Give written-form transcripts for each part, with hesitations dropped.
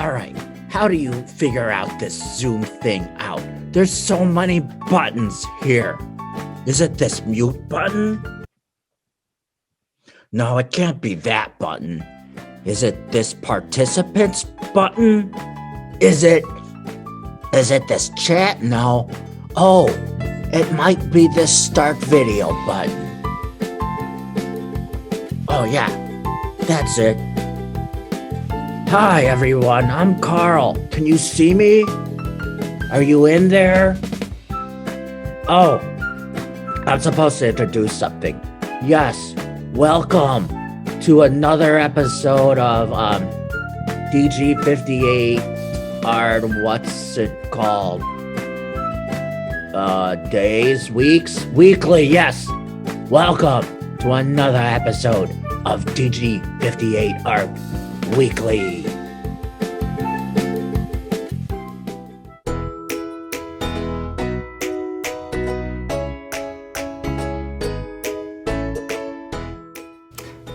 Alright, how do you figure out this Zoom thing out? There's so many buttons here. Is it this mute button? No, it can't be that button. Is it this participants button? Is it this chat? No. Oh, it might be this start video button. Oh yeah, that's it. Hi everyone, I'm Carl. Can you see me? Are you in there? Oh, I'm supposed to introduce something. Yes, welcome to another episode of DG58ART, what's it called? Days, weeks, weekly, yes. Welcome to another episode of DG58ART Weekly.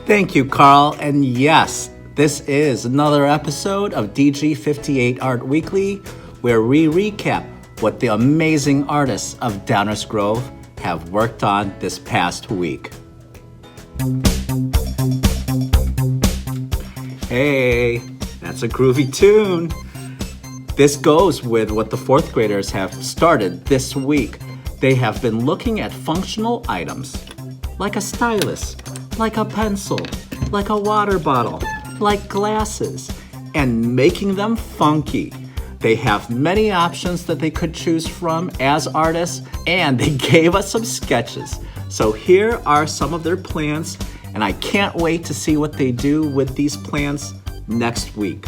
Thank you, Carl. And yes, this is another episode of DG58ART Weekly, where we recap what the amazing artists of Downers Grove have worked on this past week. Hey, that's a groovy tune. This goes with what the fourth graders have started this week. They have been looking at functional items, like a stylus, like a pencil, like a water bottle, like glasses, and making them funky. They have many options that they could choose from as artists, and they gave us some sketches. So here are some of their plans, and I can't wait to see what they do with these plans next week.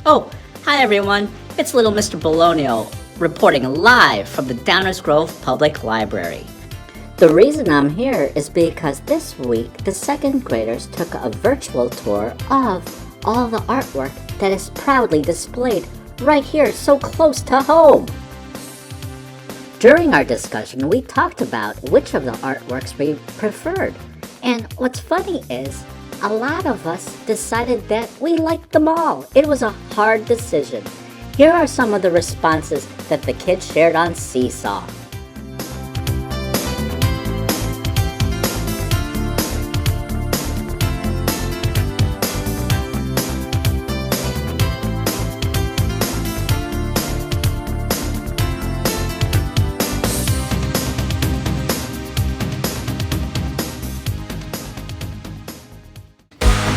Oh, hi everyone. It's little Mr. Bologna reporting live from the Downers Grove Public Library. The reason I'm here is because this week the second graders took a virtual tour of all the artwork that is proudly displayed right here so close to home. During our discussion, we talked about which of the artworks we preferred. And what's funny is, a lot of us decided that we liked them all. It was a hard decision. Here are some of the responses that the kids shared on Seesaw.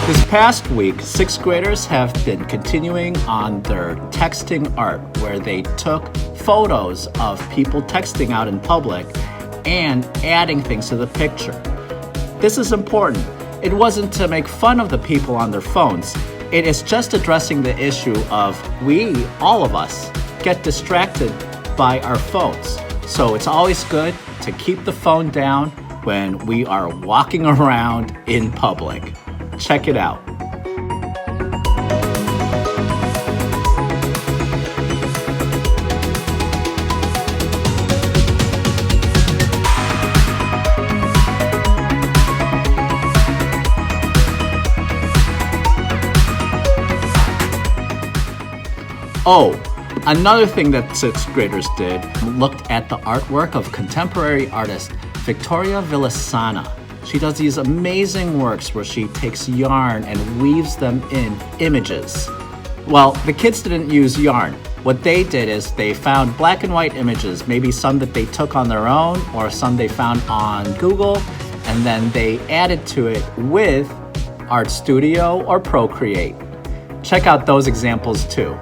This past week, sixth graders have been continuing on their texting art, where they took photos of people texting out in public and adding things to the picture. This is important. It wasn't to make fun of the people on their phones. It is just addressing the issue of all of us, get distracted by our phones. So it's always good to keep the phone down when we are walking around in public. Check it out. Oh, another thing that sixth graders did, looked at the artwork of contemporary artist Victoria Villasana. She does these amazing works where she takes yarn and weaves them in images. Well, the kids didn't use yarn. What they did is they found black and white images, maybe some that they took on their own or some they found on Google, and then they added to it with Art Studio or Procreate. Check out those examples too.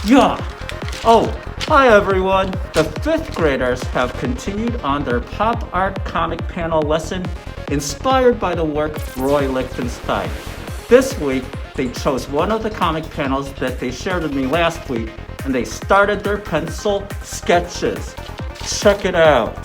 Yeah. Oh, hi everyone! The 5th graders have continued on their pop art comic panel lesson inspired by the work of Roy Lichtenstein. This week, they chose one of the comic panels that they shared with me last week and they started their pencil sketches. Check it out.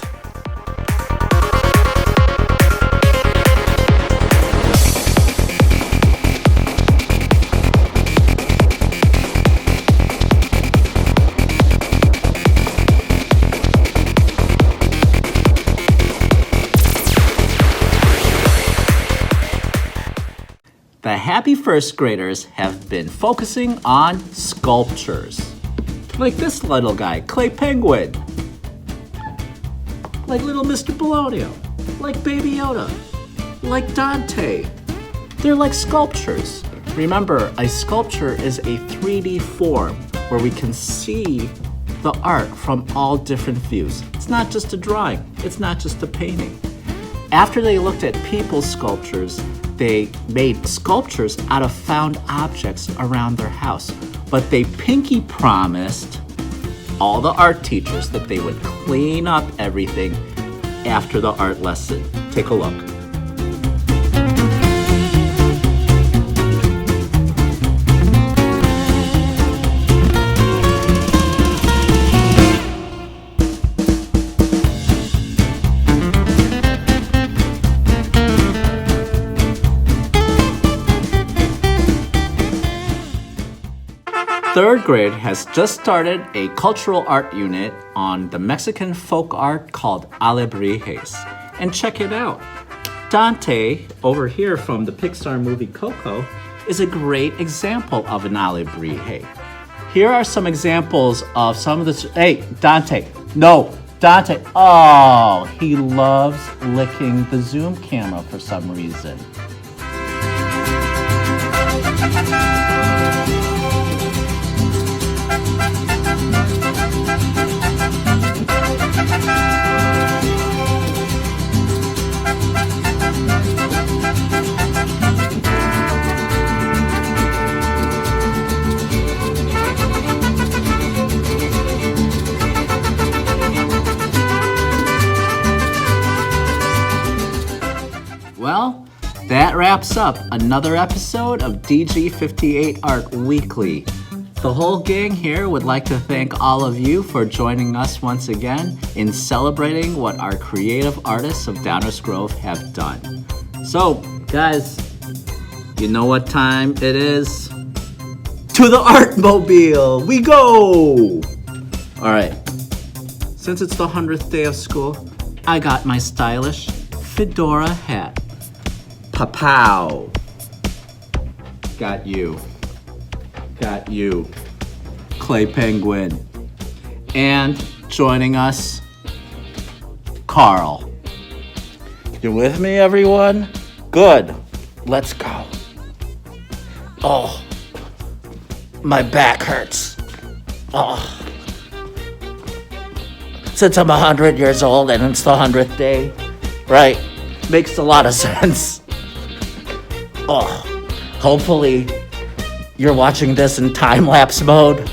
The happy 1st graders have been focusing on sculptures. Like this little guy, Clay Penguin. Like little Mr. Bologna. Like Baby Yoda. Like Dante. They're like sculptures. Remember, a sculpture is a 3D form where we can see the art from all different views. It's not just a drawing. It's not just a painting. After they looked at people's sculptures, they made sculptures out of found objects around their house. But they pinky promised all the art teachers that they would clean up everything after the art lesson. Take a look. Third grade has just started a cultural art unit on the Mexican folk art called Alebrijes. And check it out. Dante, over here from the Pixar movie Coco, is a great example of an alebrije. Here are some examples of some of the... Hey, Dante. No, Dante. Oh, he loves licking the zoom camera for some reason. Well, that wraps up another episode of DG58ART Weekly. The whole gang here would like to thank all of you for joining us once again in celebrating what our creative artists of Downers Grove have done. So, guys, you know what time it is? To the Artmobile! We go! Alright, since it's the 100th day of school, I got my stylish fedora hat. Pa-pow! Got you. Got you. Clay Penguin. And joining us, Carl. You with me, everyone? Good. Let's go. Oh, my back hurts. Oh. Since I'm 100 years old and it's the 100th day, right? Makes a lot of sense. Oh, hopefully you're watching this in time-lapse mode.